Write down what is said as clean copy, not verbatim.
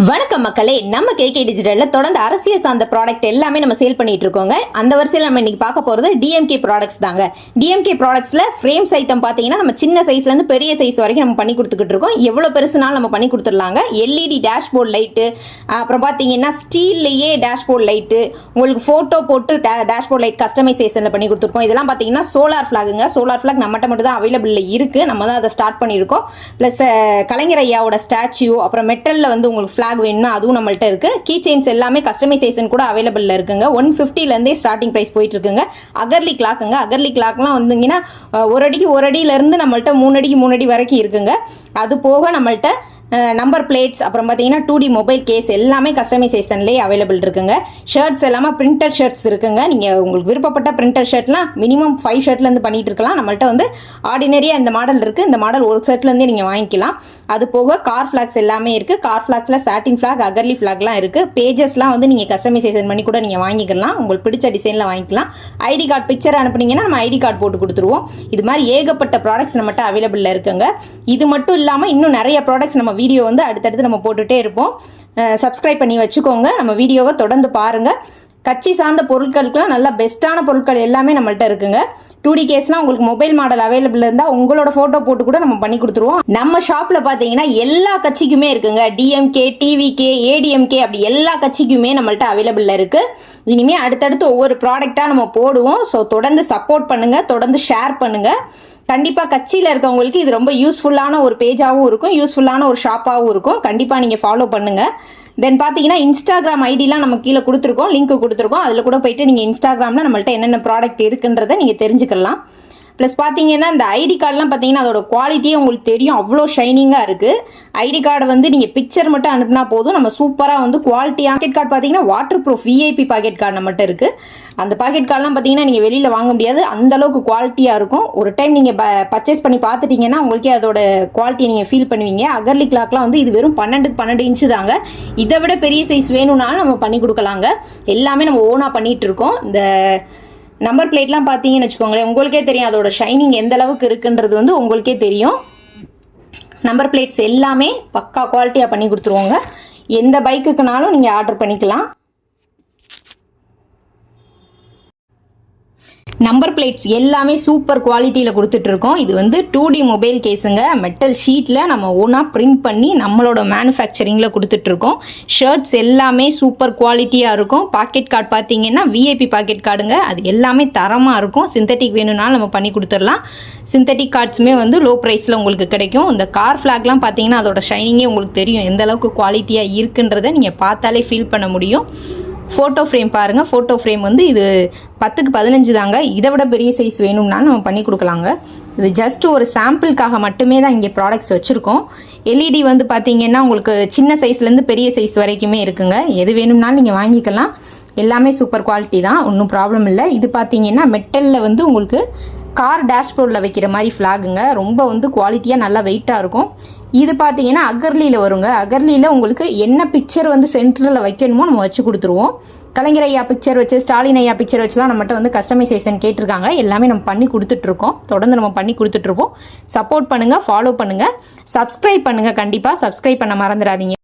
வணக்கம் மக்களே, நம்ம கேகே டிஜிட்டல்ல தொடர்ந்து அரசியல் சார்ந்த ப்ராடக்ட் எல்லாமே நம்ம சேல் பண்ணிட்டு இருக்கோங்க. அந்த வரிசையில் நம்ம இன்னைக்கு பார்க்க போறது டிஎம்கே ப்ராடக்ட்ஸ் தாங்க. டிஎம்கே ப்ராடக்ட்ஸ்ல ஃப்ரேம்ஸ் ஐட்டம் பார்த்தீங்கன்னா நம்ம சின்ன சைஸ்ல இருந்து பெரிய சைஸ் வரைக்கும் நம்ம பண்ணி கொடுத்துக்கிட்டு இருக்கோம். எவ்வளவு பெருசுனாலும் நம்ம பண்ணி கொடுத்துடலாங்க. எல்இடி டேஷ்போர்ட் லைட்டு, அப்புறம் பார்த்தீங்கன்னா ஸ்டீல்லையே டேஷ்போர்ட் லைட்டு, உங்களுக்கு ஃபோட்டோ போட்டு டேஷ்போர்ட் லைட் கஸ்டமைசேஷனில் பண்ணி கொடுத்துருக்கோம். இதெல்லாம் பார்த்தீங்கன்னா சோலார் ஃபிளாகுங்க. சோலார் ஃபிளாக் நம்மகிட்ட மட்டும் தான் அவைலபிள் இருக்கு. நம்ம தான் அதை ஸ்டார்ட் பண்ணியிருக்கோம். ப்ளஸ் கலைஞர் ஐயாவோட ஸ்டாச்சு, அப்புறம் மெட்டலில் வந்து உங்களுக்கு ஃபிளாக் வேணும்னா அதுவும் நம்மள்ட்ட இருக்கு. கீ செயின்ஸ் எல்லாமே கஸ்டமைசேஷன் கூட அவைலபிள் இருக்குங்க. 150லேருந்தே ஸ்டார்டிங் ப்ரைஸ் போயிட்டு இருக்குங்க. அகர்லி கிளாக்குங்க. அகர்லி கிளாக்லாம் வந்தீங்கன்னா ஒரு அடிக்கு ஒரு அடியிலேருந்து நம்மள்ட்ட 3 அடிக்கு 3 அடி வரைக்கும் இருக்குங்க. அது போக நம்மள்ட்ட நம்பர் பிளேட்ஸ், அப்புறம் பார்த்தீங்கன்னா 2D மொபைல் கேஸ் எல்லாமே கஸ்டமைசேஷன்லேயே அவைலபிள் இருக்குங்க. ஷர்ட்ஸ் எல்லாமே பிரிண்டட் ஷர்ட்ஸ் இருக்குங்க. நீங்கள் உங்களுக்கு விருப்பப்பட்ட பிரிண்டட் ஷர்ட்லாம் மினிமம் 5 ஷர்ட்லேருந்து பண்ணிட்டு இருக்கலாம். நம்மள்ட்ட வந்து ஆர்டினரியாக இந்த மாடல் இருக்குது. இந்த மாடல் ஒரு ஷர்ட்லேருந்தே நீங்கள் வாங்கிக்கலாம். அது போக கார் ஃப்ளாக்ஸ் எல்லாமே இருக்குது. கார் ஃப்ளாக்ஸில் சாட்டின் ஃப்ளாக், அகர்லி ஃப்ளாக்லாம் இருக்குது. பேஜஸ்லாம் வந்து நீங்கள் கஸ்டமைசேஷன் பண்ணி கூட நீங்கள் வாங்கிக்கலாம். உங்களுக்கு பிடிச்ச டிசைனில் வாங்கிக்கலாம். ஐடி கார்டு பிக்சர் அனுப்புனீங்கன்னா நம்ம ஐடி கார்டு போட்டு கொடுத்துருவோம். இது மாதிரி ஏகப்பட்ட ப்ராடக்ட்ஸ் நம்மகிட்ட அவைலபிளில் இருக்குங்க. இது மட்டும் இல்லாமல் இன்னும் நிறைய ப்ராடக்ட்ஸ் நம்ம வீடியோ வந்து அடுத்தடுத்து நம்ம போட்டுகிட்டே இருப்போம். சப்ஸ்கிரைப் பண்ணி வச்சுக்கோங்க. நம்ம வீடியோவை தொடர்ந்து பாருங்கள். கட்சி சார்ந்த பொருட்களுக்குலாம் நல்ல பெஸ்ட்டான பொருட்கள் எல்லாமே நம்மள்ட்ட இருக்குங்க. 2D கேஸ்லாம் உங்களுக்கு மொபைல் மாடல் அவைலபிள் இருந்தால் உங்களோட ஃபோட்டோ போட்டு கூட நம்ம பண்ணி கொடுத்துருவோம். நம்ம ஷாப்பில் பார்த்தீங்கன்னா எல்லா கட்சிக்குமே இருக்குங்க. டிஎம்கே, டிவிகே, ஏடிஎம்கே அப்படி எல்லா கட்சிக்குமே நம்மள்ட்ட அவைலபிளில் இருக்குது. இனிமேல் அடுத்தடுத்து ஒவ்வொரு ப்ராடக்டாக நம்ம போடுவோம். ஸோ தொடர்ந்து சப்போர்ட் பண்ணுங்கள், தொடர்ந்து ஷேர் பண்ணுங்கள். கண்டிப்பாக கட்சியில் இருக்கவங்களுக்கு இது ரொம்ப யூஸ்ஃபுல்லான ஒரு பேஜாகவும் இருக்கும், யூஸ்ஃபுல்லான ஒரு ஷாப்பாகவும் இருக்கும். கண்டிப்பாக நீங்கள் ஃபாலோ பண்ணுங்கள். தென் பார்த்தீங்கன்னா இன்ஸ்டாகிராம் ஐடிலாம் நம்ம கீழே கொடுத்துருக்கோம், லிங்க் கொடுத்துருக்கோம். அதில் கூட போயிட்டு நீங்கள் இன்ஸ்டாகிராமில் நம்மள்ட்ட என்னென்ன ப்ராடக்ட் இருக்குன்றதை நீங்கள் தெரிஞ்சுக்கலாம். ப்ளஸ் பார்த்தீங்கன்னா இந்த ஐடி கார்டெலாம் பார்த்தீங்கன்னா அதோட குவாலிட்டியே உங்களுக்கு தெரியும், அவ்வளோ ஷைனிங்காக இருக்குது. ஐடி கார்டு வந்து நீங்கள் பிக்சர் மட்டும் அனுப்புனா போதும், நம்ம சூப்பராக வந்து குவாலிட்டியாக பாக்கெட் கார்டு பார்த்தீங்கன்னா water proof VIP packet card நம்மகிட்ட இருக்குது. அந்த பாக்கெட் கார்டெலாம் பார்த்தீங்கன்னா நீங்கள் வெளியில் வாங்க முடியாது, அந்தளவுக்கு குவாலிட்டியாக இருக்கும். ஒரு டைம் நீங்கள் பர்ச்சேஸ் பண்ணி பார்த்துட்டிங்கன்னா உங்களுக்கே அதோட குவாலிட்டியை நீங்கள் ஃபீல் பண்ணுவீங்க. அகர்லி கிளாக்லாம் வந்து இது வெறும் 12க்கு 12 இன்ச்சு தாங்க. இதை விட பெரிய சைஸ் வேணும்னாலும் நம்ம பண்ணி கொடுக்கலாங்க. எல்லாமே நம்ம ஓனாக பண்ணிகிட்டு இருக்கோம். இந்த நம்பர் பிளேட்லாம் பார்த்தீங்கன்னு வச்சுக்கோங்களேன், உங்களுக்கே தெரியும் அதோட ஷைனிங் எந்த அளவுக்கு இருக்குன்றது வந்து உங்களுக்கே தெரியும். நம்பர் பிளேட்ஸ் எல்லாமே பக்கா குவாலிட்டியாக பண்ணி கொடுத்துருவோங்க. எந்த பைக்குக்குனாலும் நீங்கள் ஆர்டர் பண்ணிக்கலாம். நம்பர் பிளேட்ஸ் எல்லாமே சூப்பர் குவாலிட்டியில் கொடுத்துட்ருக்கோம். இது வந்து 2D மொபைல் கேஸுங்க. மெட்டல் ஷீட்டில் நம்ம ஓனாக பிரிண்ட் பண்ணி நம்மளோட மேனுஃபேக்சரிங்கில் கொடுத்துட்ருக்கோம். ஷர்ட்ஸ் எல்லாமே சூப்பர் குவாலிட்டியாக இருக்கும். பாக்கெட் கார்டு பார்த்தீங்கன்னா விஐபி பாக்கெட் கார்டுங்க. அது எல்லாமே தரமாக இருக்கும். சிந்தட்டிக் வேணும்னாலும் நம்ம பண்ணி கொடுத்துடலாம். சிந்தட்டிக் கார்ட்ஸுமே வந்து லோ ப்ரைஸில் உங்களுக்கு கிடைக்கும். இந்த கார் ஃப்ளாக்லாம் பார்த்தீங்கன்னா அதோட ஷைனிங்கே உங்களுக்கு தெரியும் எந்த அளவுக்கு குவாலிட்டியாக இருக்குன்றதை நீங்கள் பார்த்தாலே ஃபீல் பண்ண முடியும். ஃபோட்டோ ஃப்ரேம் பாருங்கள். ஃபோட்டோ ஃப்ரேம் வந்து இது 10க்கு 15 தாங்க. இதை விட பெரிய சைஸ் வேணும்னா நம்ம பண்ணி கொடுக்கலாங்க. இது ஜஸ்ட் ஒரு சாம்பிளுக்காக மட்டுமே தான் இங்கே ப்ராடக்ட்ஸ் வச்சுருக்கோம். எல்இடி வந்து பார்த்தீங்கன்னா உங்களுக்கு சின்ன சைஸ்லேருந்து பெரிய சைஸ் வரைக்குமே இருக்குங்க. எது வேணும்னாலும் நீங்கள் வாங்கிக்கலாம். எல்லாமே சூப்பர் குவாலிட்டி தான், ஒன்றும் ப்ராப்ளம் இல்லை. இது பார்த்தீங்கன்னா மெட்டலில் வந்து உங்களுக்கு கார் டேஷ்போர்டில் வைக்கிற மாதிரி ஃப்ளாகுங்க. ரொம்ப வந்து குவாலிட்டியாக நல்லா வெயிட்டாக இருக்கும். இது பார்த்தீங்கன்னா அகர்லியில் வருங்க. அகர்லியில் உங்களுக்கு என்ன பிக்சர் வந்து சென்டரில் வைக்கணுமோ நம்ம வச்சு கொடுத்துருவோம். கலைஞர் ஐயா பிக்சர் வச்சு, ஸ்டாலின் ஐயா பிக்சர் வச்சுலாம் நம்மகிட்ட வந்து கஸ்டமைசேஷன் கேட்டிருக்காங்க. எல்லாமே நம்ம பண்ணி கொடுத்துட்ருக்கோம். தொடர்ந்து நம்ம பண்ணி கொடுத்துட்ருப்போம். சப்போர்ட் பண்ணுங்கள், ஃபாலோ பண்ணுங்கள், சப்ஸ்கிரைப் பண்ணுங்கள். கண்டிப்பாக சப்ஸ்கிரைப் பண்ண மறந்துடாதீங்க.